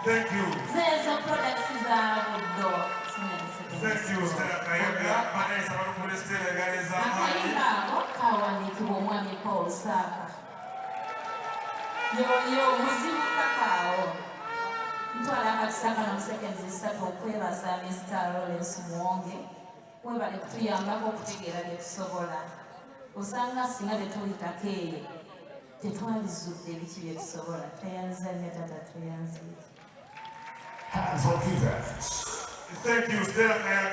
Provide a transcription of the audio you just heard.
Thank you. There's a product Thank you, Stella Kayaga. Vanessa Marukule Stella Gareza. Paul Saka. Yo muzimu kakao. Ntwala katisaka na seconds zisatu okwebaza Mr. Lawrence Muwonge. Webale kutuyambako okutegeera bye tusobola. Osanga singa betuyitako eyo. Tetwalizudde ebiki bye tusobola. Tweyanzanya tata tweyanzire. Hands on defense. Thank you, Stella Kayaga.